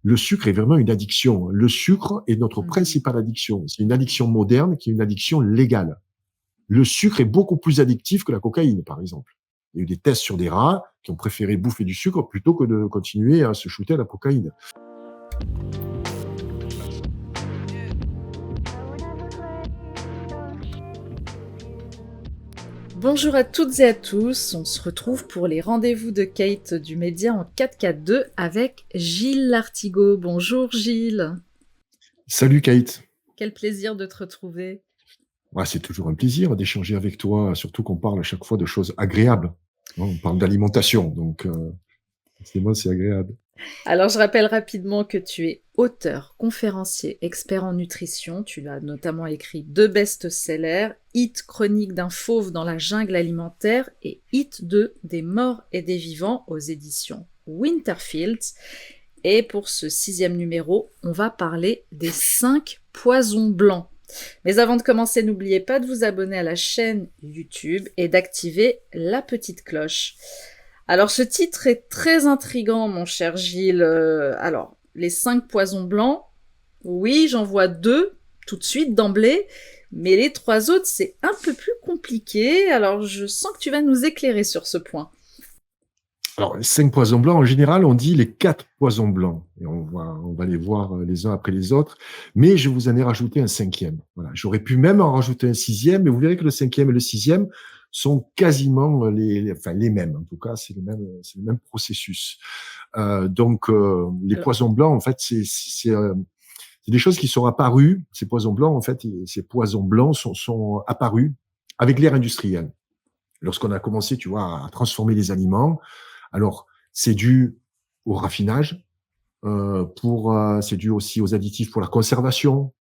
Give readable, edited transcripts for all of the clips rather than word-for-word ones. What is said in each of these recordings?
le sucre est vraiment une addiction. Le sucre est notre principale addiction. C'est une addiction moderne qui est une addiction légale. Le sucre est beaucoup plus addictif que la cocaïne, par exemple. Il y a eu des tests sur des rats qui ont préféré bouffer du sucre plutôt que de continuer à se shooter à la cocaïne. Bonjour à toutes et à tous, on se retrouve pour les rendez-vous de Kate du Média en 4K2 avec Gilles Lartigot. Bonjour Gilles. Salut Kate. Quel plaisir de te retrouver. Ouais, c'est toujours un plaisir d'échanger avec toi, surtout qu'on parle à chaque fois de choses agréables. On parle d'alimentation, donc c'est agréable. Alors je rappelle rapidement que tu es auteur, conférencier, expert en nutrition. Tu as notamment écrit 2 best-sellers, Hit chronique d'un fauve dans la jungle alimentaire et Hit 2 des morts et des vivants aux éditions Winterfields. Et pour ce 6e numéro, on va parler des 5 poisons blancs. Mais avant de commencer, n'oubliez pas de vous abonner à la chaîne YouTube et d'activer la petite cloche. Alors, ce titre est très intriguant, mon cher Gilles. Alors, les 5 poisons blancs, oui, j'en vois 2 tout de suite d'emblée, mais les 3 autres, c'est un peu plus compliqué. Alors, je sens que tu vas nous éclairer sur ce point. Alors, les 5 poisons blancs, en général, on dit les 4 poisons blancs. Et on va les voir les uns après les autres. Mais je vous en ai rajouté un 5e. Voilà. J'aurais pu même en rajouter un 6e, mais vous verrez que le 5e et le 6e sont quasiment les mêmes. En tout cas, c'est le même processus. Les poisons blancs, en fait, c'est des choses qui sont apparues. Ces poisons blancs, en fait, ces poisons blancs sont apparus avec l'ère industrielle. Lorsqu'on a commencé, tu vois, à transformer les aliments. Alors, c'est dû au raffinage, c'est dû aussi aux additifs pour la conservation,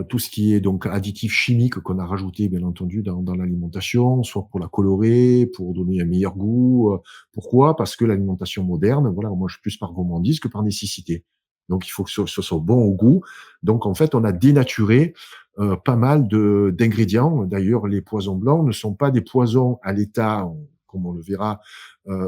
tout ce qui est donc additifs chimiques qu'on a rajouté, bien entendu, dans l'alimentation, soit pour la colorer, pour donner un meilleur goût. Pourquoi? Parce que l'alimentation moderne, voilà, moi je suis plus par gourmandise que par nécessité. Donc, il faut que ce soit bon au goût. Donc, en fait, on a dénaturé pas mal d'ingrédients. D'ailleurs, les poisons blancs ne sont pas des poisons à l'état, comme on le verra,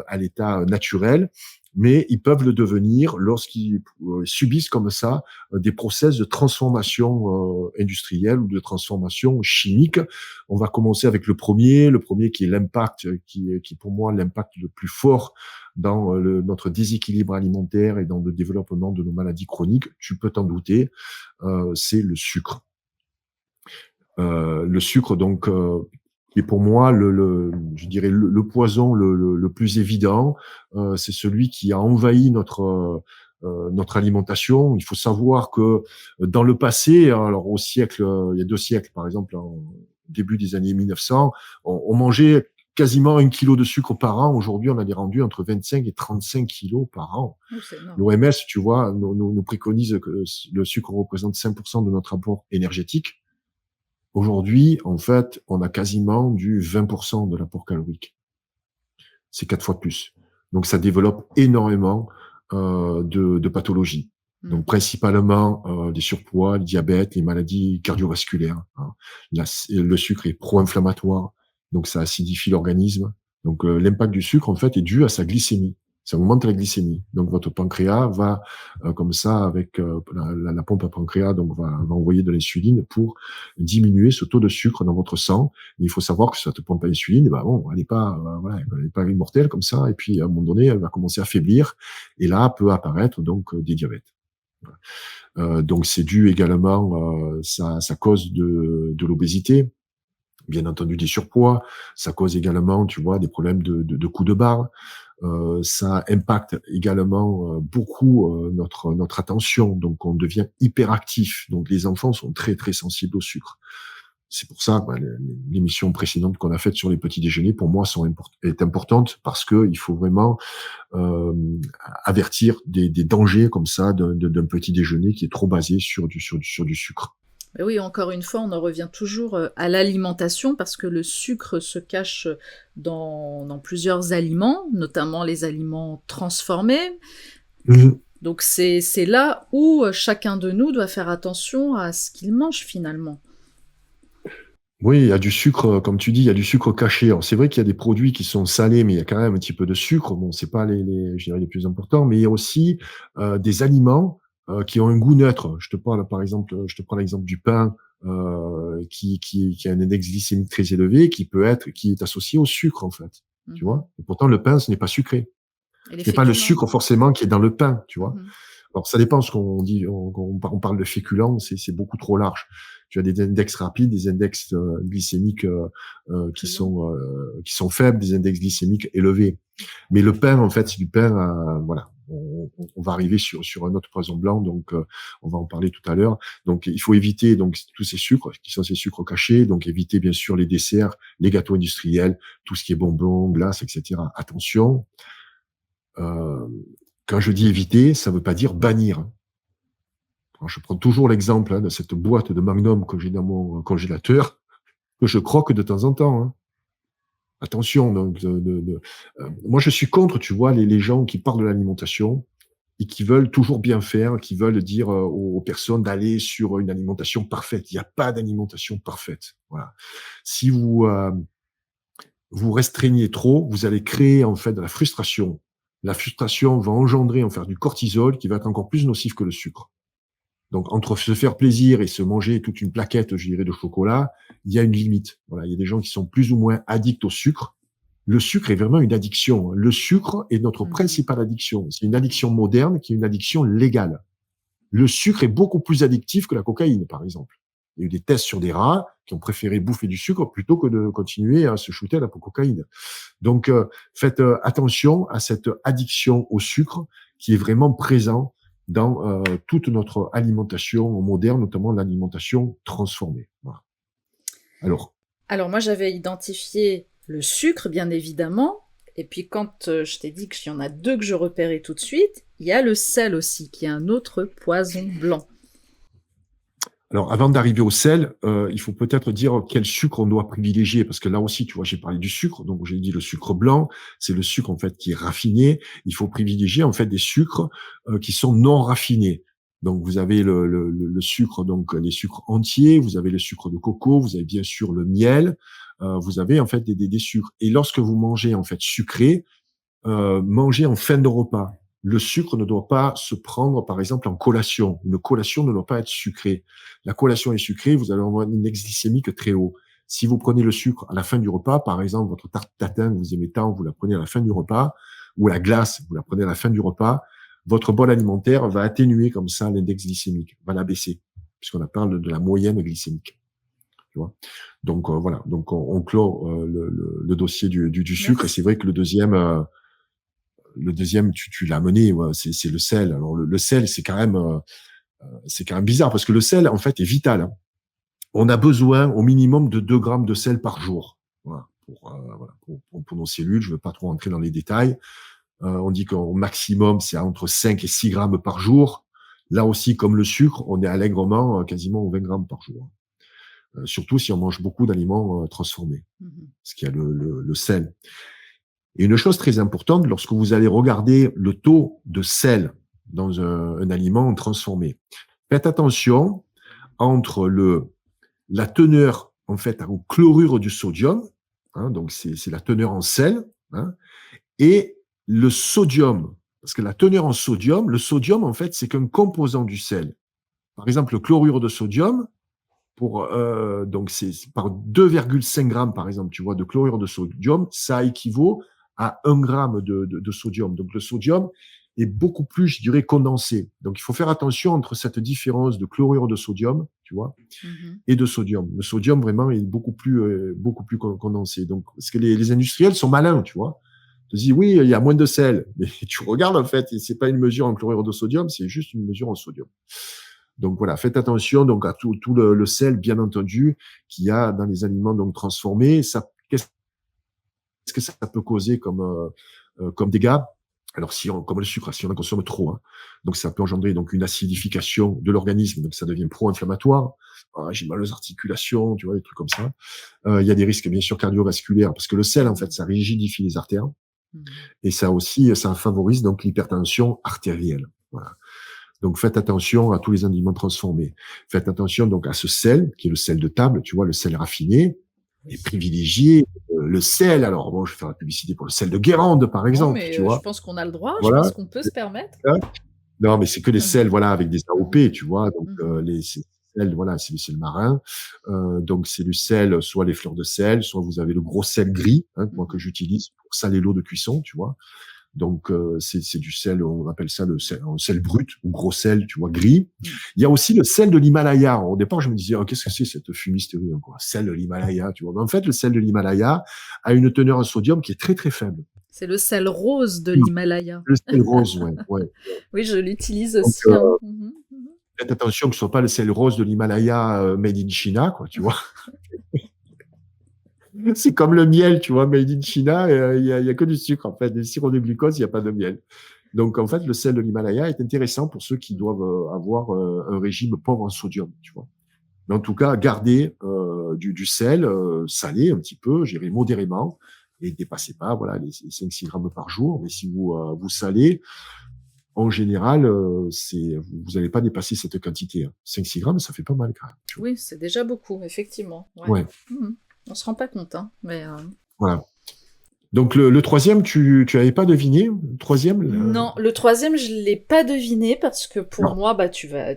à l'état naturel, mais ils peuvent le devenir lorsqu'ils subissent comme ça des process de transformation industrielle ou de transformation chimique. On va commencer avec le premier qui est l'impact, qui est pour moi l'impact le plus fort dans notre déséquilibre alimentaire et dans le développement de nos maladies chroniques. Tu peux t'en douter, c'est le sucre. Le sucre, donc, qui est pour moi je dirais le poison le plus évident. C'est celui qui a envahi notre alimentation. Il faut savoir que dans le passé, alors il y a 2 siècles, par exemple, au début des années 1900, on mangeait quasiment 1 kilo de sucre par an. Aujourd'hui, on a des rendus entre 25 et 35 kilos par an. L'OMS, tu vois, nous préconise que le sucre représente 5% de notre apport énergétique. Aujourd'hui, en fait, on a quasiment du 20% de l'apport calorique. C'est 4 fois plus. Donc, ça développe énormément de pathologies. Donc, principalement des surpoids, le diabète, les maladies cardiovasculaires. Le sucre est pro-inflammatoire, donc ça acidifie l'organisme. Donc, l'impact du sucre, en fait, est dû à sa glycémie. Ça augmente la glycémie. Donc, votre pancréas va, comme ça, avec la pompe à pancréas, donc va envoyer de l'insuline pour diminuer ce taux de sucre dans votre sang. Et il faut savoir que cette pompe à insuline, elle n'est pas, elle n'est pas immortelle comme ça. Et puis, à un moment donné, elle va commencer à faiblir. Et là, peut apparaître donc des diabètes. Donc, c'est dû également, ça cause de l'obésité. Bien entendu, des surpoids. Ça cause également, tu vois, des problèmes de coups de barre. Ça impacte également beaucoup notre attention, donc on devient hyperactif. Donc les enfants sont très très sensibles au sucre. C'est pour ça l'émission précédente qu'on a faite sur les petits déjeuners, pour moi, est importante parce que il faut vraiment avertir des dangers comme ça d'un petit déjeuner qui est trop basé sur du sucre. Mais oui, encore une fois, on en revient toujours à l'alimentation parce que le sucre se cache dans plusieurs aliments, notamment les aliments transformés. Donc c'est là où chacun de nous doit faire attention à ce qu'il mange finalement. Oui, il y a du sucre, comme tu dis, il y a du sucre caché. Alors, c'est vrai qu'il y a des produits qui sont salés, mais il y a quand même un petit peu de sucre. Bon, c'est pas je dirais les plus importants, mais il y a aussi des aliments qui ont un goût neutre. Je te parle, par exemple, je te prends l'exemple du pain qui a un index glycémique très élevé, qui est associé au sucre en fait. Tu Mhm. vois. Et pourtant, le pain, ce n'est pas sucré. Et les Ce n'est pas le féculents. sucre forcément qui est dans le pain, tu vois. Mhm. Alors, ça dépend ce qu'on dit. On parle de féculents, c'est beaucoup trop large. Tu as des index rapides, des index glycémiques Plus long. qui sont faibles, des index glycémiques élevés. Mais le pain, en fait, c'est du pain. Voilà, on va arriver sur un autre poison blanc, donc on va en parler tout à l'heure. Donc, il faut éviter donc tous ces sucres qui sont ces sucres cachés. Donc, éviter bien sûr les desserts, les gâteaux industriels, tout ce qui est bonbons, glaces, etc. Attention. Euh, Quand je dis éviter, ça ne veut pas dire bannir. Alors, je prends toujours l'exemple de cette boîte de Magnum que j'ai dans mon congélateur, que je croque de temps en temps. Hein. Attention, donc, moi je suis contre, tu vois, les gens qui parlent de l'alimentation et qui veulent toujours bien faire, qui veulent dire aux personnes d'aller sur une alimentation parfaite. Il n'y a pas d'alimentation parfaite. Voilà. Si vous restreignez trop, vous allez créer en fait de la frustration. La frustration va engendrer en faire du cortisol qui va être encore plus nocif que le sucre. Donc, entre se faire plaisir et se manger toute une plaquette, je dirais, de chocolat, il y a une limite. Voilà, il y a des gens qui sont plus ou moins addicts au sucre. Le sucre est vraiment une addiction. Le sucre est notre Mhm. principale addiction. C'est une addiction moderne qui est une addiction légale. Le sucre est beaucoup plus addictif que la cocaïne, par exemple. Il y a eu des tests sur des rats qui ont préféré bouffer du sucre plutôt que de continuer à se shooter à la cocaïne. Donc, faites attention à cette addiction au sucre qui est vraiment présent dans toute notre alimentation moderne, notamment l'alimentation transformée. Voilà. Alors, Alors moi j'avais identifié le sucre bien évidemment, et puis quand je t'ai dit qu'il y en a deux que je repérais tout de suite, il y a le sel aussi, qui est un autre poison blanc. avant d'arriver au sel, il faut peut-être dire quel sucre on doit privilégier, parce que là aussi, tu vois, j'ai parlé du sucre, donc j'ai dit le sucre blanc, c'est le sucre en fait qui est raffiné. Il faut privilégier en fait des sucres qui sont non raffinés. Donc vous avez le sucre, donc les sucres entiers, vous avez le sucre de coco, vous avez bien sûr le miel, vous avez en fait des sucres. Et lorsque vous mangez en fait sucré, manger en fin de repas. Le sucre ne doit pas se prendre, par exemple, en collation. Une collation ne doit pas être sucrée. La collation est sucrée, vous allez avoir un index glycémique très haut. Si vous prenez le sucre à la fin du repas, par exemple, votre tarte tatin que vous aimez tant, vous la prenez à la fin du repas, ou la glace, vous la prenez à la fin du repas, votre bol alimentaire va atténuer comme ça l'index glycémique, va l'abaisser, puisqu'on parle de la moyenne glycémique. Tu vois. Donc voilà, donc on clôt le dossier du sucre, et c'est Merci. vrai que le deuxième, tu l'as mené, ouais, c'est le sel. Alors le sel, c'est quand même bizarre parce que le sel, en fait, est vital. Hein. On a besoin au minimum de 2 grammes de sel par jour. Voilà, pour nos cellules. Je ne veux pas trop rentrer dans les détails. On dit qu'au maximum, c'est entre 5 et 6 grammes par jour. Là aussi, comme le sucre, on est allègrement quasiment aux 20 grammes par jour. Surtout si on mange beaucoup d'aliments transformés, Mhm. parce qu'il y a le sel. Et une chose très importante, lorsque vous allez regarder le taux de sel dans un aliment transformé, faites attention entre la teneur en fait au chlorure du sodium, hein, donc c'est la teneur en sel, hein, et le sodium, parce que la teneur en sodium, le sodium en fait c'est qu'un composant du sel. Par exemple, le chlorure de sodium, donc c'est par 2,5 grammes par exemple, tu vois, de chlorure de sodium, ça équivaut à 1 gramme de sodium. Donc le sodium est beaucoup plus, je dirais, condensé. Donc il faut faire attention entre cette différence de chlorure de sodium, tu vois, Mhm. et de sodium. Le sodium vraiment est beaucoup plus condensé. Donc parce que les industriels sont malins, tu vois. Ils te disent oui, il y a moins de sel, mais tu regardes en fait, et c'est pas une mesure en chlorure de sodium, c'est juste une mesure en sodium. Donc voilà, faites attention donc à tout le sel, bien entendu, qu'il y a dans les aliments donc transformés. Ça, qu'est-ce que ça peut causer comme dégâts? Alors si on, comme le sucre, si on en consomme trop, hein, donc ça peut engendrer donc une acidification de l'organisme, donc ça devient pro-inflammatoire. Ah, j'ai mal aux articulations, tu vois, des trucs comme ça. Il y a des risques bien sûr cardiovasculaires parce que le sel en fait Mhm. ça rigidifie les artères Mhm. et ça aussi ça favorise donc l'hypertension artérielle. Voilà. Donc faites attention à tous les aliments transformés. Faites attention donc à ce sel, qui est le sel de table, tu vois, le sel raffiné, et Oui. privilégiez le sel. Alors bon, je vais faire la publicité pour le sel de Guérande, par Non, exemple, mais tu je vois. pense qu'on a le droit, je Voilà. pense qu'on peut se permettre. Non, mais c'est que des sels, voilà, avec des Mhm. AOP, tu vois. Donc Mhm. les ces sels, voilà, c'est du sel marin. Donc c'est du sel, soit les fleurs de sel, soit vous avez le gros sel gris, hein, moi que Mhm. j'utilise pour saler l'eau de cuisson, tu vois. Donc c'est du sel, on appelle ça le sel, un sel brut ou gros sel, tu vois, gris. Mhm. Il y a aussi le sel de l'Himalaya. Au départ, je me disais, oh, qu'est-ce que c'est cette fumisterie, hein, quoi, sel de l'Himalaya, tu vois. Mais en fait, le sel de l'Himalaya a une teneur en sodium qui est très très faible. C'est le sel rose de l'Himalaya. Le sel rose, ouais, ouais. Oui, je l'utilise Donc aussi, hein. Mhm. Mhm. faites attention que ce soit pas le sel rose de l'Himalaya made in China, quoi, tu vois. C'est comme le miel, tu vois, made in China, il y a que du sucre, en fait, des sirops de glucose, il y a pas de miel. Donc, en fait, le sel de l'Himalaya est intéressant pour ceux qui doivent avoir un régime pauvre en sodium, tu vois. Mais en tout cas, gardez du sel salé un petit peu, j'irai modérément, et dépassez pas, voilà, les 5-6 grammes par jour. Mais si vous salez, en général, vous n'allez pas dépasser cette quantité, hein. 5-6 grammes, ça fait pas mal quand même, tu vois. Oui, c'est déjà beaucoup, effectivement. Ouais. Ouais, Mhm. On se rend pas compte, hein, mais voilà. Donc le troisième, tu avais pas deviné? Le troisième, non, le troisième, je l'ai pas deviné parce que pour non. moi, bah tu vas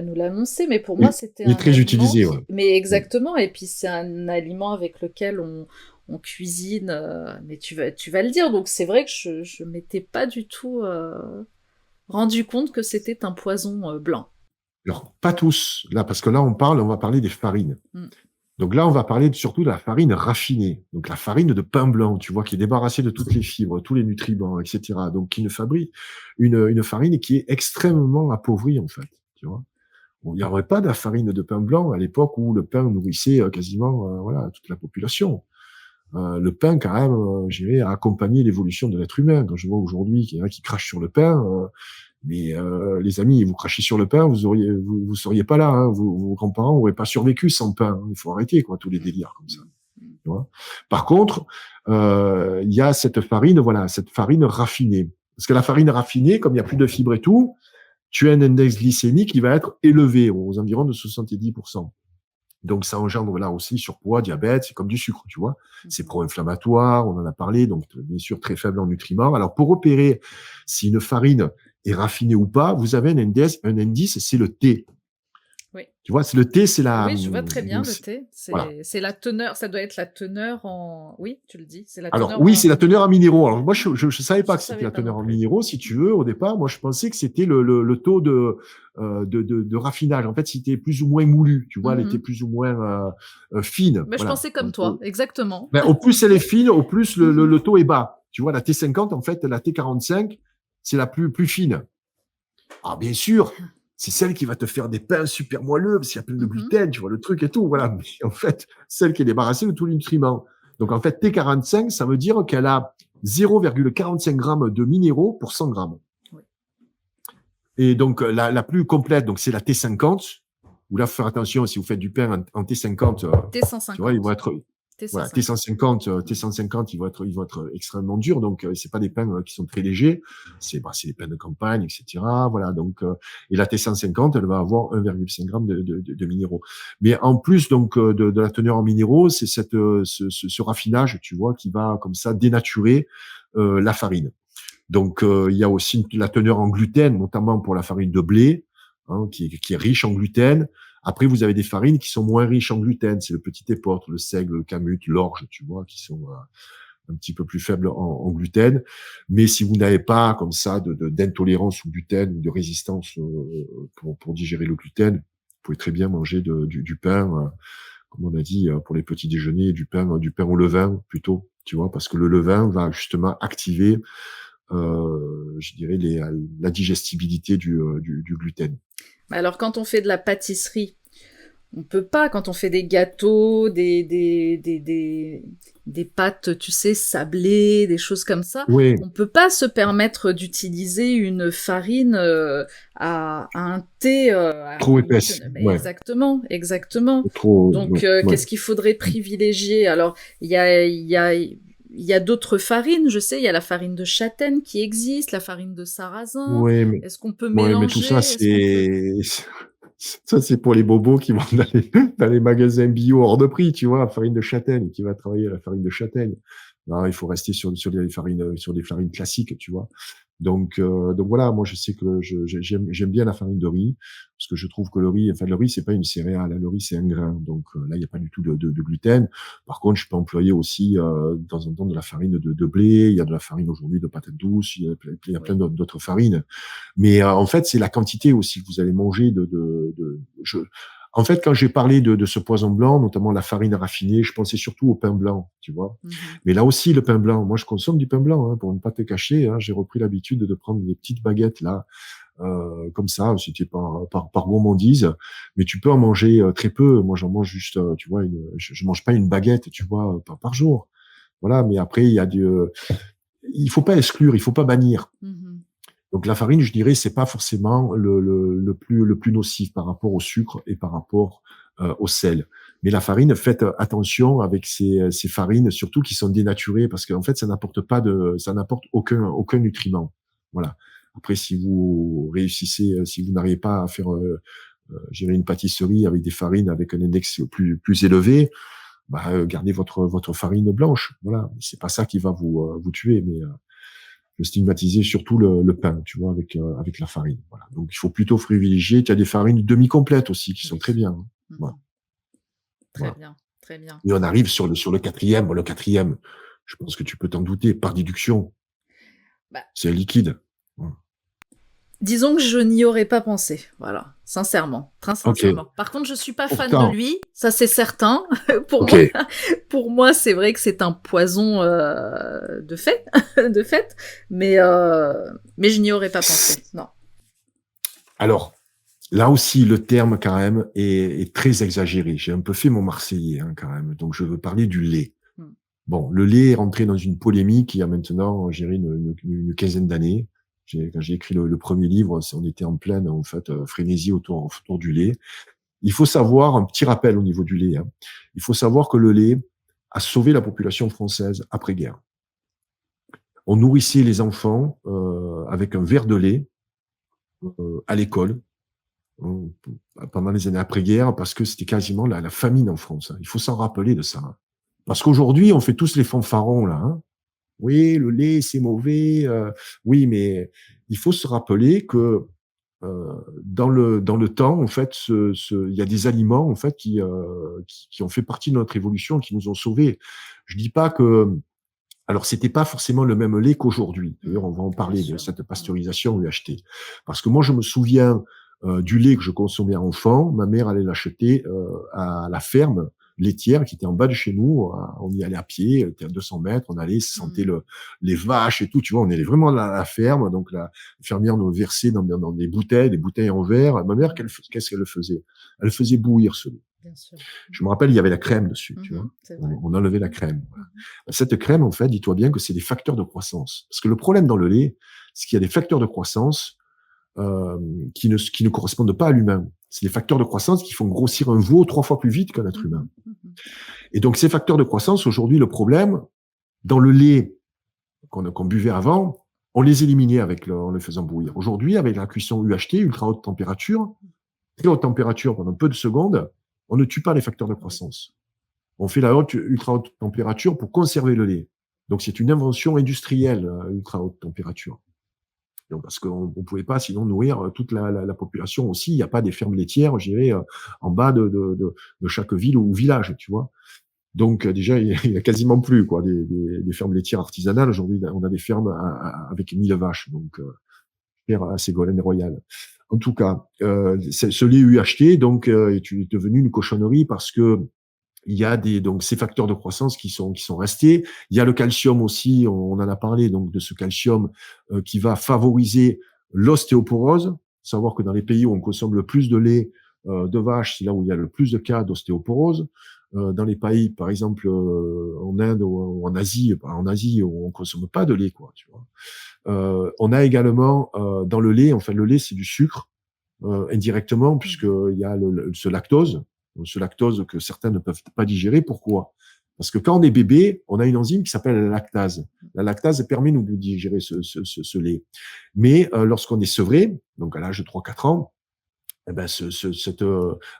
nous l'annoncer, mais pour moi, Oui, c'était il est un très aliment utilisé, ouais. qui, mais Mm. exactement, et puis c'est un aliment avec lequel on cuisine, mais tu vas le dire, donc c'est vrai que je m'étais pas du tout rendu compte que c'était un poison blanc. Alors, pas tous, là, parce que là, on va parler des farines. Mm. Donc là, on va parler surtout de la farine raffinée. Donc la farine de pain blanc, tu vois, qui est débarrassée de toutes les fibres, tous les nutriments, etc. Donc qui ne fabrique une farine qui est extrêmement appauvrie, en fait, tu vois. Bon, il n'y aurait pas de farine de pain blanc à l'époque où le pain nourrissait quasiment voilà, toute la population. Le pain, quand même, je dirais, a accompagné l'évolution de l'être humain. Quand je vois aujourd'hui qu'il y en a qui crachent sur le pain, mais les amis, vous crachez sur le pain, vous seriez pas là. Hein. Vos grands-parents n'auraient pas survécu sans pain. Hein. Il faut arrêter quoi, tous les délires comme ça. Tu vois. Par contre, il y a cette farine, voilà, cette farine raffinée. Parce que la farine raffinée, comme il y a plus de fibres et tout, tu as un index glycémique qui va être élevé, aux environs de 70%. Donc, ça engendre là aussi surpoids, diabète, c'est comme du sucre, tu vois. C'est Mhm. pro-inflammatoire, on en a parlé, donc bien sûr très faible en nutriments. Alors, pour repérer si une farine est raffinée ou pas, vous avez un indice, c'est le T. Oui. Tu vois, c'est le T, c'est la, Oui, je vois très bien donc, le thé. voilà. C'est la teneur, ça doit être la teneur en. Oui, tu le dis, c'est la Alors teneur oui, c'est la en. teneur en minéraux. Alors moi, je savais Je pas que c'était savais la pas non teneur en plus. minéraux, si tu veux. Au départ, moi, je pensais que c'était le taux de raffinage. En fait, c'était plus ou moins moulu. Tu vois, elle était Mhm. plus ou moins fine. Mais je Voilà. pensais comme Donc, toi, exactement. ben, au plus elle est fine, au plus Mhm. le taux est bas. Tu vois, la T50, en fait, la T45, c'est la plus fine. Alors, bien sûr, c'est celle qui va te faire des pains super moelleux parce qu'il y a plein de Mhm. gluten, tu vois, le truc et tout. Voilà. Mais en fait, celle qui est débarrassée de tous les nutriments. Donc, en fait, T45, ça veut dire qu'elle a 0,45 grammes de minéraux pour 100 grammes. Oui. Et donc, la plus complète, donc, c'est la T50, où là, faut faire attention, si vous faites du pain en T50, T tu vois, ils vont 150. être, T voilà, 150. T150, ils vont être extrêmement durs, donc c'est pas des pains qui sont très légers, c'est des pains de campagne, etc. Voilà, donc et la T150, elle va avoir 1,5 g de minéraux. Mais en plus donc de la teneur en minéraux, c'est ce raffinage, tu vois, qui va comme ça dénaturer la farine. Donc il y a aussi la teneur en gluten, notamment pour la farine de blé, hein, qui est riche en gluten. Après, vous avez des farines qui sont moins riches en gluten. C'est le petit épeautre, le seigle, le camut, l'orge, tu vois, qui sont un petit peu plus faibles en gluten. Mais si vous n'avez pas comme ça d'intolérance au gluten ou de résistance pour digérer le gluten, vous pouvez très bien manger du pain, comme on a dit, pour les petits déjeuners, du pain au levain plutôt, tu vois, parce que le levain va justement activer, je dirais, la digestibilité du gluten. Alors, quand on fait de la pâtisserie, on peut pas, quand on fait des gâteaux, des pâtes, tu sais, sablées, des choses comme ça, Oui, on peut pas se permettre d'utiliser une farine à un thé à trop une épaisse. teneur. Ben, Ouais, exactement, exactement. trop. Donc, Ouais, ouais. qu'est-ce qu'il faudrait privilégier? Alors, il y a il y a d'autres farines, je sais, il y a la farine de châtaigne qui existe, la farine de sarrasin. Ouais, Est-ce qu'on peut mais tout ça, mélanger? Est-ce qu'on peut... c'est pour les bobos qui vont dans les magasins bio hors de prix, tu vois, la farine de châtaigne, qui va travailler à la farine de châtaigne. Non, il faut rester sur des farines classiques, tu vois. Donc voilà, moi je sais que j'aime bien la farine de riz parce que je trouve que le riz c'est pas une céréale, hein, le riz c'est un grain, donc là il n'y a pas du tout de gluten. Par contre, je peux employer aussi de temps en temps de la farine de blé, il y a de la farine aujourd'hui de patates douces, il y a plein Oui. d'autres farines. Mais en fait, c'est la quantité aussi que vous allez manger en fait, quand j'ai parlé de ce poison blanc, notamment la farine raffinée, je pensais surtout au pain blanc, tu vois. Mhm. Mais là aussi, le pain blanc, moi je consomme du pain blanc, hein, pour ne pas te cacher. Hein, j'ai repris l'habitude de prendre des petites baguettes là, comme ça, c'était par gourmandise. Mais tu peux en manger très peu. Moi, j'en mange juste, tu vois, je mange pas une baguette, tu vois, par jour. Voilà. Mais après, il faut pas exclure, il faut pas bannir. Mhm. Donc la farine, je dirais, c'est pas forcément le plus nocif par rapport au sucre et par rapport au sel. Mais la farine, faites attention avec ces farines, surtout qui sont dénaturées, parce qu'en fait, ça n'apporte aucun nutriment. Voilà. Après, si vous réussissez, si vous n'arrivez pas à faire, gérer une pâtisserie avec des farines avec un index plus élevé, bah, gardez votre farine blanche. Voilà. C'est pas ça qui va vous tuer, mais je stigmatisais surtout le pain, tu vois, avec la farine. Voilà. Donc, il faut plutôt privilégier. Tu as des farines demi-complètes aussi qui sont Oui. très bien. Hein. Voilà. Mhm. Très Voilà. bien, très bien. Et on arrive sur le quatrième. Bon, le quatrième, je pense que tu peux t'en douter, par déduction, Bah, c'est un liquide. Voilà. disons que je n'y aurais pas pensé, voilà, sincèrement, très Ok. sincèrement. Par contre, je suis pas fan de Pourtant, lui, ça c'est certain. Pour ok. moi, pour moi, c'est vrai que c'est un poison de fait, de fait, mais je n'y aurais pas pensé. Non. Alors, là aussi, le terme, quand même, est très exagéré. J'ai un peu fait mon Marseillais, hein, quand même. Donc, je veux parler du lait. Hmm. Bon, le lait est rentré dans une polémique il y a maintenant, je dirais, une quinzaine d'années. Quand j'ai écrit le premier livre, on était en pleine, en fait, frénésie autour du lait. Il faut savoir, un petit rappel au niveau du lait, hein. Il faut savoir que le lait a sauvé la population française après-guerre. On nourrissait les enfants avec un verre de lait à l'école euh, pendant les années après-guerre parce que c'était quasiment la famine en France. Hein. Il faut s'en rappeler de ça. Hein. Parce qu'aujourd'hui, on fait tous les fanfarons là. Hein. Oui, le lait, c'est mauvais. Oui, mais il faut se rappeler que dans le temps, en fait, il y a des aliments en fait qui ont fait partie de notre évolution, qui nous ont sauvés. Je dis pas que, alors c'était pas forcément le même lait qu'aujourd'hui. D'ailleurs, on va en Bien parler de sûr. cette pasteurisation UHT, parce que moi, je me souviens du lait que je consommais enfant. Ma mère allait l'acheter à la ferme laitière qui était en bas de chez nous. On y allait à pied, elle était à 200 mètres. On allait, sentait Mm. les vaches et tout. Tu vois, on allait vraiment à la ferme. Donc la fermière nous versait dans des bouteilles en verre. Ma mère, qu'est-ce qu'elle faisait? Elle faisait bouillir ce lait. Bien sûr. Je me rappelle, il y avait la crème dessus. Tu vois, C'est vrai. on enlevait la crème. Voilà. Cette crème, en fait, dis-toi bien que c'est des facteurs de croissance. Parce que le problème dans le lait, c'est qu'il y a des facteurs de croissance qui ne correspondent pas à l'humain. C'est des facteurs de croissance qui font grossir un veau 3 fois plus vite qu'un être humain. Et donc, ces facteurs de croissance, aujourd'hui, le problème, dans le lait qu'on buvait avant, on les éliminait en les faisant bouillir. Aujourd'hui, avec la cuisson UHT, ultra haute température, très haute température pendant peu de secondes, on ne tue pas les facteurs de croissance. On fait la ultra haute température pour conserver le lait. Donc, c'est une invention industrielle, ultra haute température. Donc, parce qu'on ne pouvait pas sinon nourrir toute la population aussi. Il n'y a pas des fermes laitières, je dirais, en bas de chaque ville ou village, tu vois. Donc déjà, il y a quasiment plus quoi des fermes laitières artisanales. Aujourd'hui, on a des fermes avec 1000 vaches, donc à Ségolène Royal. En tout cas, ce lait UHT donc est devenu une cochonnerie parce que il y a donc ces facteurs de croissance qui sont restés. Il y a le calcium aussi, on en a parlé donc de ce calcium qui va favoriser l'ostéoporose. Savoir que dans les pays où on consomme le plus de lait de vache, c'est là où il y a le plus de cas d'ostéoporose. Dans les pays, par exemple en Inde ou en Asie, où on consomme pas de lait, quoi. Tu vois. On a également dans le lait, enfin le lait c'est du sucre indirectement puisque il y a ce lactose que certains ne peuvent pas digérer. Pourquoi? Parce que quand on est bébé, on a une enzyme qui s'appelle la lactase. La lactase permet nous de digérer ce lait. Mais lorsqu'on est sevré, donc à l'âge de 3-4 ans, eh ben cette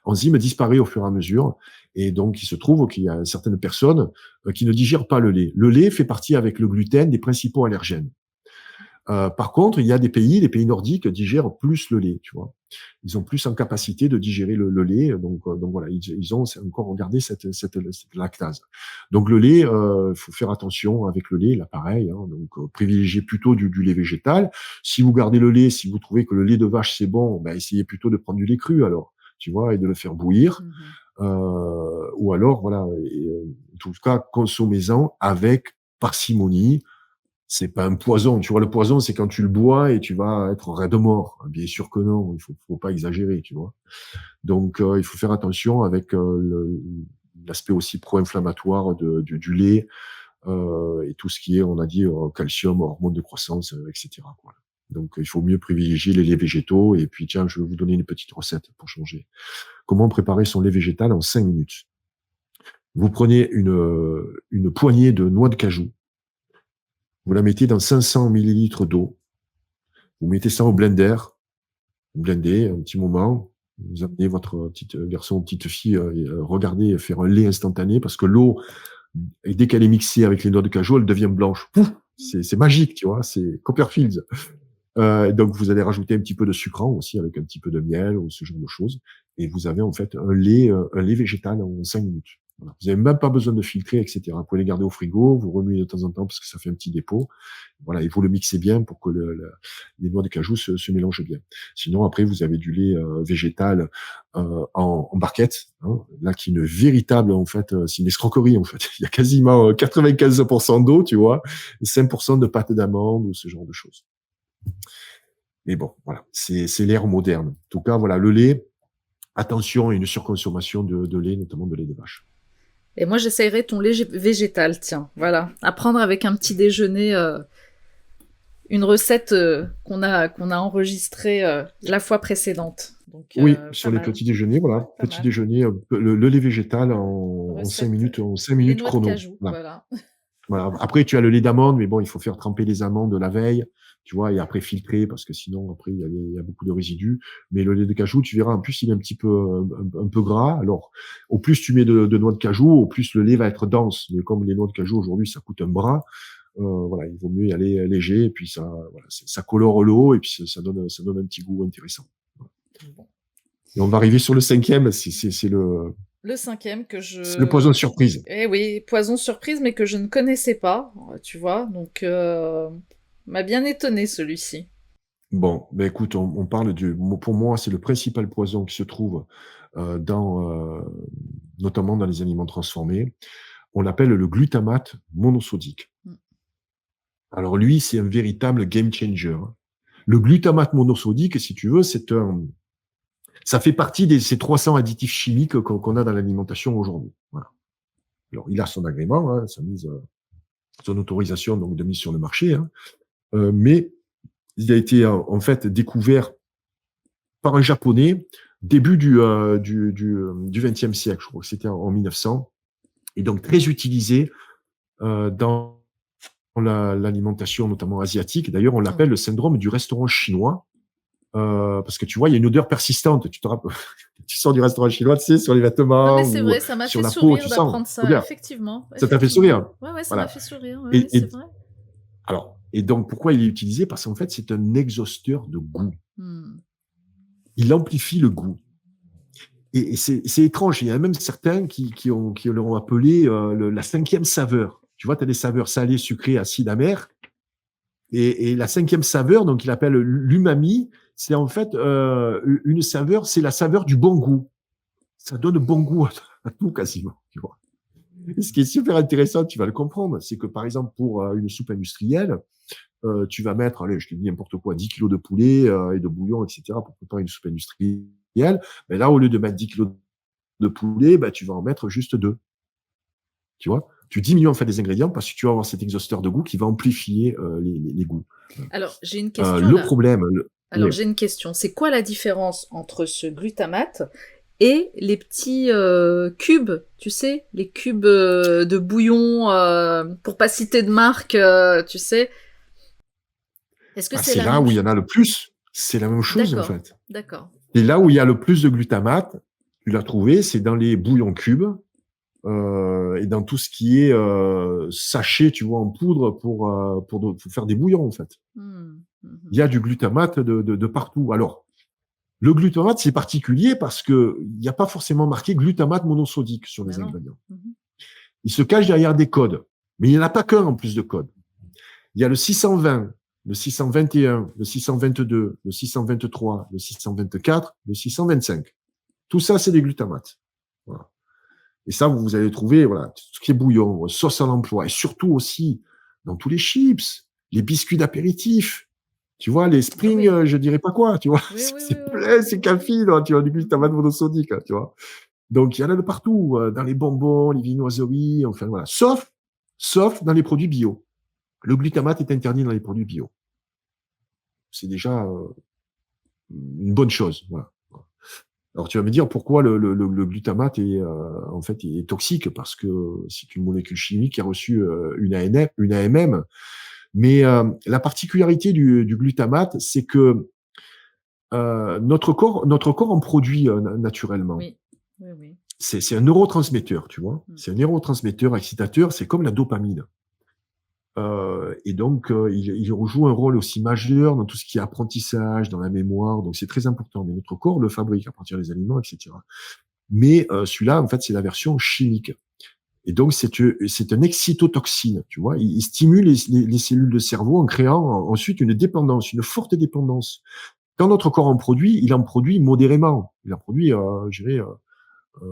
enzyme disparaît au fur et à mesure. Et donc, il se trouve qu'il y a certaines personnes qui ne digèrent pas le lait. Le lait fait partie avec le gluten des principaux allergènes. Par contre, il y a des pays, les pays nordiques digèrent plus le lait, tu vois. Ils ont plus en capacité de digérer le lait, donc voilà, ils ont encore regardé cette lactase. Donc le lait, faut faire attention avec le lait, là pareil, hein, donc privilégiez plutôt du lait végétal. Si vous gardez le lait, si vous trouvez que le lait de vache c'est bon, ben essayez plutôt de prendre du lait cru alors, tu vois, et de le faire bouillir. Ou alors voilà, en tout cas consommez-en avec parcimonie. C'est pas un poison. Tu vois, le poison, c'est quand tu le bois et tu vas être raide mort. Bien sûr que non. Il faut pas exagérer, tu vois. Donc, il faut faire attention avec l'aspect aussi pro-inflammatoire du lait et tout ce qui est, on a dit, calcium, hormones de croissance, etc. Quoi. Donc, il faut mieux privilégier les laits végétaux. Et puis, tiens, je vais vous donner une petite recette pour changer. Comment préparer son lait végétal en 5 minutes? Vous prenez une poignée de noix de cajou. Vous la mettez dans 500 millilitres d'eau. Vous mettez ça au blender. Vous blendez un petit moment. Vous amenez votre petit garçon, petite fille, regardez faire un lait instantané parce que l'eau, dès qu'elle est mixée avec les noix de cajou, elle devient blanche. C'est magique, tu vois. C'est Copperfield. Donc, vous allez rajouter un petit peu de sucrant aussi avec un petit peu de miel ou ce genre de choses. Et vous avez en fait un lait végétal en 5 minutes. Voilà. Vous n'avez même pas besoin de filtrer, etc. Vous pouvez les garder au frigo, vous remuez de temps en temps parce que ça fait un petit dépôt. Voilà, et vous le mixez bien pour que les noix de cajou se mélangent bien. Sinon, après, vous avez du lait végétal en barquette, hein, là qui est une véritable, en fait, c'est une escroquerie, en fait. Il y a quasiment 95% d'eau, tu vois, et 5% de pâte d'amande ou ce genre de choses. Mais bon, voilà, c'est l'ère moderne. En tout cas, voilà, le lait, attention à une surconsommation de lait, notamment de lait de vache. Et moi, j'essayerai ton lait végétal, tiens. Voilà. À prendre avec un petit déjeuner, une recette qu'on a enregistrée la fois précédente. Donc, Oui, sur les mal. petits déjeuners, voilà. Ouais, pas Petit mal. déjeuner, le lait végétal en 5 Recette, minutes, en 5 les minutes noix de chrono. cajou, Voilà. voilà. Voilà. Après, tu as le lait d'amande, mais bon, il faut faire tremper les amandes la veille, tu vois, et après filtrer, parce que sinon, après, il y a beaucoup de résidus. Mais le lait de cajou, tu verras, en plus, il est un petit peu, un peu gras. Alors, au plus tu mets de noix de cajou, au plus le lait va être dense. Mais comme les noix de cajou, aujourd'hui, ça coûte un bras, voilà, il vaut mieux y aller léger, et puis voilà, ça colore l'eau, et puis ça donne un petit goût intéressant. Voilà. Bon. Et on va arriver sur le 5e, c'est Le 5e c'est le poison de surprise. Eh oui, poison surprise, mais que je ne connaissais pas, tu vois. Donc, m'a bien étonné celui-ci. Bon, ben écoute, on parle pour moi, c'est le principal poison qui se trouve notamment dans les aliments transformés. On l'appelle le glutamate monosodique. Alors lui, c'est un véritable game changer. Le glutamate monosodique, si tu veux, ça fait partie de ces 300 additifs chimiques qu'on a dans l'alimentation aujourd'hui. Voilà. Alors, il a son agrément, hein, son autorisation donc de mise sur le marché, hein, mais il a été en fait découvert par un Japonais début du XXe siècle, je crois que c'était en 1900, et donc très utilisé dans l'alimentation notamment asiatique. D'ailleurs, on l'appelle le syndrome du restaurant chinois, parce que tu vois, il y a une odeur persistante. Tu te rappelles, tu sors du restaurant chinois, tu sais, sur les vêtements Non, mais c'est ou vrai, ça m'a sur fait la peau, tu sourire sens d'apprendre ça, l'odeur. effectivement. Ça t'a fait sourire. Ouais, ça voilà. m'a fait sourire, ouais, Et c'est vrai. alors, et donc pourquoi il est utilisé? Parce qu'en fait, c'est un exhausteur de goût. Il amplifie le goût. Et c'est étrange. Il y en a même certains qui l'ont appelé la 5e saveur. Tu vois, tu as des saveurs salées, sucrées, acides, amères. Et la 5e saveur, donc il appelle l'umami, c'est en fait une saveur, c'est la saveur du bon goût. Ça donne bon goût à tout quasiment. Tu vois. Et ce qui est super intéressant, tu vas le comprendre, c'est que par exemple pour une soupe industrielle, tu vas mettre, allez, je te dis n'importe quoi, 10 kilos de poulet et de bouillon, etc. pour préparer une soupe industrielle. Mais là, au lieu de mettre 10 kilos de poulet, bah, tu vas en mettre juste 2. Tu vois, tu diminues en fait les ingrédients parce que tu vas avoir cet exhausteur de goût qui va amplifier les goûts. Alors, j'ai une question le là. problème. Alors, j'ai une question. C'est quoi la différence entre ce glutamate et les petits cubes, tu sais, les cubes de bouillon, pour pas citer de marque, tu sais. Est-ce que Ah, c'est c'est la là même où il y en chose? a le plus. C'est la même chose, en D'accord, fait. d'accord. Et là où il y a le plus de glutamate, tu l'as trouvé, c'est dans les bouillons cubes et dans tout ce qui est sachet, tu vois, en poudre pour faire des bouillons, en fait. Il y a du glutamate de partout. Alors, le glutamate, c'est particulier parce que il n'y a pas forcément marqué glutamate monosodique sur Mais les non. ingrédients. Il se cache derrière des codes. Mais il n'y en a pas qu'un en plus de codes. Il y a le 620, le 621, le 622, le 623, le 624, le 625. Tout ça, c'est des glutamates. Voilà. Et ça, vous allez trouver, voilà, tout ce qui est bouillon, sauce à l'emploi, et surtout aussi dans tous les chips, les biscuits d'apéritif. Tu vois, les Ah Spring, oui. je dirais pas quoi, tu vois. Oui, oui, oui, C'est oui, plein, oui, c'est oui, café, là, tu vois, du oui. glutamate monosodique, tu vois. Donc, il y en a de partout, dans les bonbons, les viennoiseries, enfin, voilà. Sauf dans les produits bio. Le glutamate est interdit dans les produits bio. C'est déjà une bonne chose, voilà. Alors tu vas me dire pourquoi le glutamate est en fait est toxique parce que c'est une molécule chimique qui a reçu une AMM. Mais la particularité du glutamate, c'est que notre corps en produit naturellement. Oui, oui, oui. C'est un neurotransmetteur, tu vois. Mm. C'est un neurotransmetteur excitateur. C'est comme la dopamine. Et donc, il rejoue un rôle aussi majeur dans tout ce qui est apprentissage, dans la mémoire. Donc, c'est très important. Mais notre corps le fabrique à partir des aliments, etc. Mais celui-là, en fait, c'est la version chimique. Et donc, c'est un excitotoxine, tu vois. Il stimule les cellules de cerveau en créant ensuite une dépendance, une forte dépendance. Quand notre corps en produit, il en produit modérément. Il en produit, je dirais,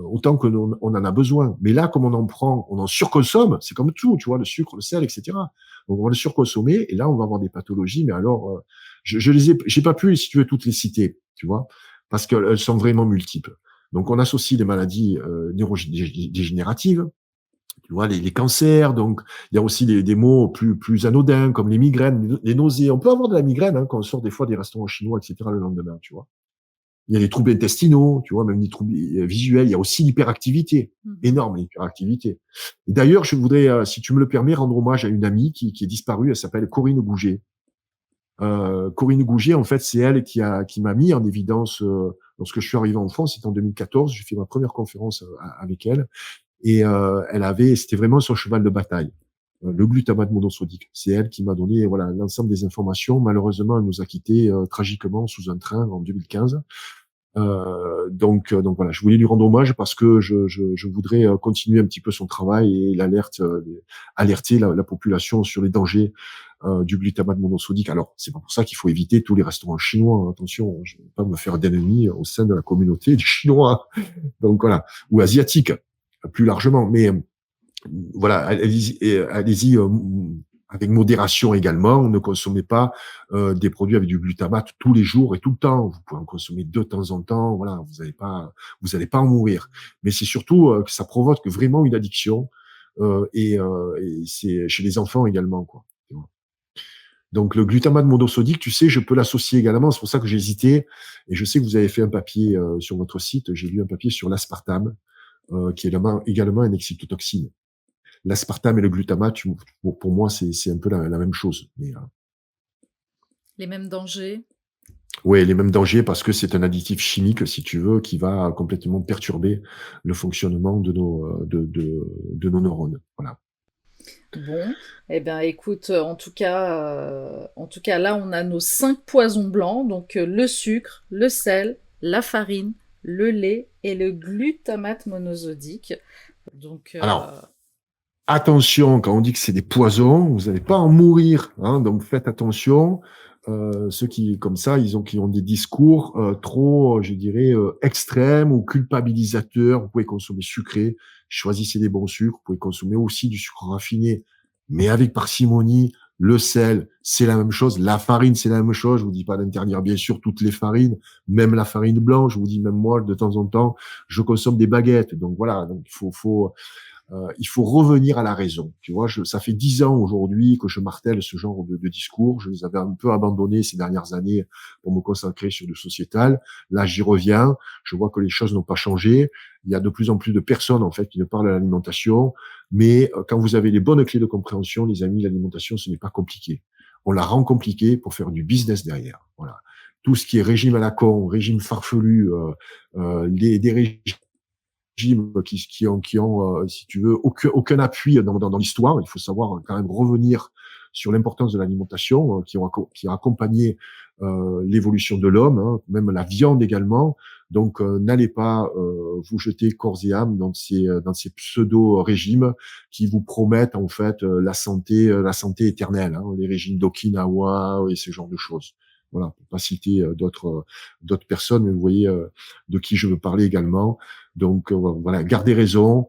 autant que on en a besoin. Mais là, comme on en prend, on en surconsomme, c'est comme tout, tu vois, le sucre, le sel, etc. Donc, on va le surconsommer et là, on va avoir des pathologies. Mais alors, j'ai pas pu, si tu veux, toutes les citer, tu vois, parce qu'elles sont vraiment multiples. Donc, on associe des maladies neurodégénératives, tu vois, les cancers. Donc, il y a aussi des maux plus anodins comme les migraines, les nausées. On peut avoir de la migraine quand on sort des fois des restaurants chinois, etc. le lendemain, tu vois. Il y a les troubles intestinaux, tu vois, même les troubles visuels. Il y a aussi l'hyperactivité, Mhm. énorme l'hyperactivité. Et d'ailleurs, je voudrais, si tu me le permets, rendre hommage à une amie qui est disparue. Elle s'appelle Corinne Gouget. Corinne Gouget, en fait, c'est elle qui m'a mis en évidence lorsque je suis arrivé en France. C'était en 2014. J'ai fait ma première conférence avec elle et c'était vraiment son cheval de bataille. Le glutamate monosodique. C'est elle qui m'a donné voilà l'ensemble des informations. Malheureusement, elle nous a quittés tragiquement sous un train en 2015. Donc voilà, je voulais lui rendre hommage parce que je voudrais continuer un petit peu son travail et alerter la population sur les dangers du glutamate monosodique. Alors, c'est pas pour ça qu'il faut éviter tous les restaurants chinois. Attention, je ne vais pas me faire d'ennemis au sein de la communauté des Chinois. Donc voilà, ou asiatiques plus largement. Mais voilà, allez-y avec modération également. Ne consommez pas des produits avec du glutamate tous les jours et tout le temps. Vous pouvez en consommer de temps en temps. Voilà, vous allez pas en mourir. Mais c'est surtout que ça provoque vraiment une addiction et c'est chez les enfants également, quoi. Donc le glutamate monosodique, tu sais, je peux l'associer également. C'est pour ça que j'ai hésité. Et je sais que vous avez fait un papier sur votre site. J'ai lu un papier sur l'aspartame, qui est également un excitotoxine. L'aspartame et le glutamate, pour moi, c'est un peu la même chose. Mais Les mêmes dangers. ouais, les mêmes dangers parce que c'est un additif chimique, si tu veux, qui va complètement perturber le fonctionnement de nos neurones. Voilà. Bon, eh ben écoute, en tout cas là on a nos 5 poisons blancs, donc le sucre, le sel, la farine, le lait et le glutamate monosodique. Donc Alors, attention, quand on dit que c'est des poisons, vous n'allez pas en mourir, hein, donc faites attention. Ceux qui, comme ça, qui ont des discours trop, je dirais, extrêmes ou culpabilisateurs. Vous pouvez consommer sucré, choisissez des bons sucres. Vous pouvez consommer aussi du sucre raffiné, mais avec parcimonie. Le sel, c'est la même chose. La farine, c'est la même chose. Je vous dis pas d'interdire, bien sûr, toutes les farines, même la farine blanche. Je vous dis, même moi, de temps en temps, je consomme des baguettes. Donc voilà, donc il faut Il faut revenir à la raison. Tu vois, ça fait 10 ans aujourd'hui que je martèle ce genre de discours. Je les avais un peu abandonnés ces dernières années pour me consacrer sur le sociétal. Là, j'y reviens. Je vois que les choses n'ont pas changé. Il y a de plus en plus de personnes, en fait, qui ne parlent de l'alimentation. Mais quand vous avez les bonnes clés de compréhension, les amis, l'alimentation, ce n'est pas compliqué. On la rend compliquée pour faire du business derrière. Voilà. Tout ce qui est régime à la con, régime farfelu, des régimes qui ont si tu veux, aucun appui dans l'histoire. Il faut savoir quand même revenir sur l'importance de l'alimentation qui a accompagné l'évolution de l'homme, hein, même la viande également. Donc, n'allez pas vous jeter corps et âme dans ces pseudo-régimes qui vous promettent en fait la santé éternelle, hein, les régimes d'Okinawa et ce genre de choses. Voilà, pour pas citer d'autres personnes, mais vous voyez de qui je veux parler également. Donc voilà, gardez raison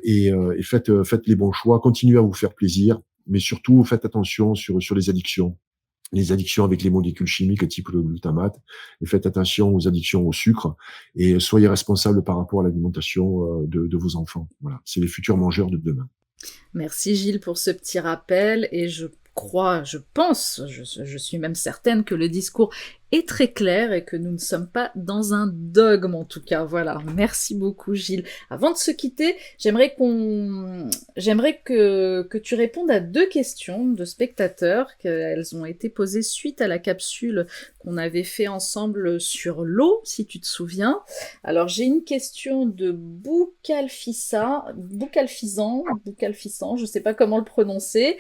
et faites les bons choix, continuez à vous faire plaisir, mais surtout faites attention sur les addictions. Les addictions avec les molécules chimiques type le glutamate, et faites attention aux addictions au sucre, et soyez responsables par rapport à l'alimentation de vos enfants. Voilà, c'est les futurs mangeurs de demain. Merci Gilles pour ce petit rappel, et je pense, je suis même certaine que le discours est très clair et que nous ne sommes pas dans un dogme en tout cas. Voilà, merci beaucoup Gilles. Avant de se quitter, j'aimerais que tu répondes à 2 questions de spectateurs, qu'elles ont été posées suite à la capsule qu'on avait fait ensemble sur l'eau, si tu te souviens. Alors j'ai une question de Boucalfisan, je sais pas comment le prononcer,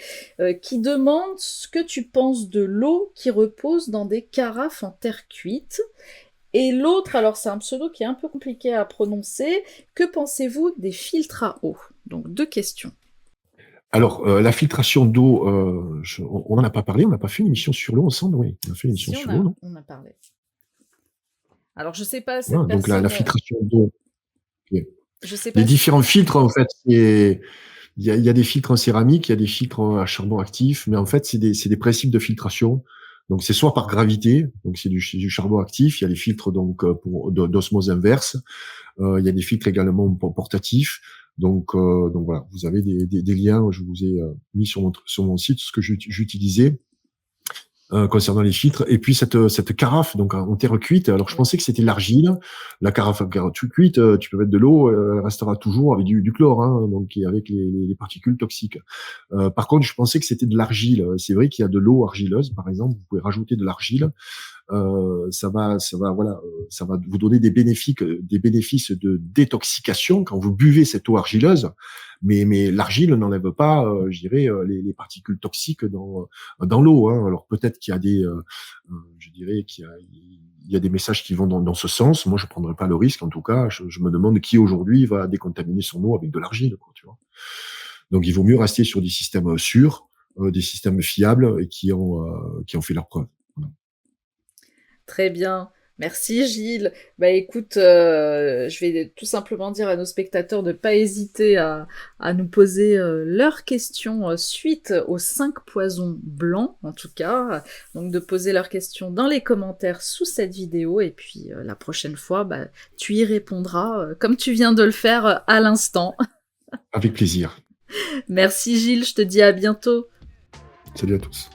qui demande ce que tu penses de l'eau qui repose dans des carafes en terre cuite. Et l'autre, alors c'est un pseudo qui est un peu compliqué à prononcer, que pensez-vous des filtres à eau? Donc 2 questions. Alors, la filtration d'eau, on n'en a pas parlé, on n'a pas fait une émission sur l'eau ensemble, oui. On a fait une émission sur l'eau, non? On a parlé. Alors je sais pas, cette Voilà, donc personne... la filtration d'eau. Okay. Je sais pas les différents filtres, en fait, il y a des filtres en céramique, il y a des filtres à charbon actif, mais en fait, c'est des principes de filtration. Donc, c'est soit par gravité, donc c'est du charbon actif. Il y a les filtres donc d'osmose inverse. Il y a des filtres également portatifs. Donc voilà, vous avez des liens. Je vous ai mis sur mon site ce que j'utilisais concernant les filtres. Et puis cette carafe donc en terre cuite. Alors je pensais que c'était l'argile. La carafe en terre cuite, tu peux mettre de l'eau, elle restera toujours avec du chlore, hein, donc avec les particules toxiques. Par contre, je pensais que c'était de l'argile. C'est vrai qu'il y a de l'eau argileuse, par exemple. Vous pouvez rajouter de l'argile. Ça va vous donner des bénéfices de détoxication quand vous buvez cette eau argileuse. Mais l'argile n'enlève pas, je dirais, les particules toxiques dans l'eau. Hein. Alors peut-être qu'il y a je dirais qu'il y a des messages qui vont dans ce sens. Moi, je prendrai pas le risque. En tout cas, je me demande qui aujourd'hui va décontaminer son eau avec de l'argile, quoi, tu vois. Donc, il vaut mieux rester sur des systèmes sûrs, des systèmes fiables et qui ont fait leur preuve. Voilà. Très bien. Merci Gilles. Bah écoute, je vais tout simplement dire à nos spectateurs de pas hésiter à nous poser leurs questions suite aux 5 poisons blancs, en tout cas. Donc de poser leurs questions dans les commentaires sous cette vidéo, et puis la prochaine fois, bah, tu y répondras comme tu viens de le faire à l'instant. Avec plaisir. Merci Gilles, je te dis à bientôt. Salut à tous.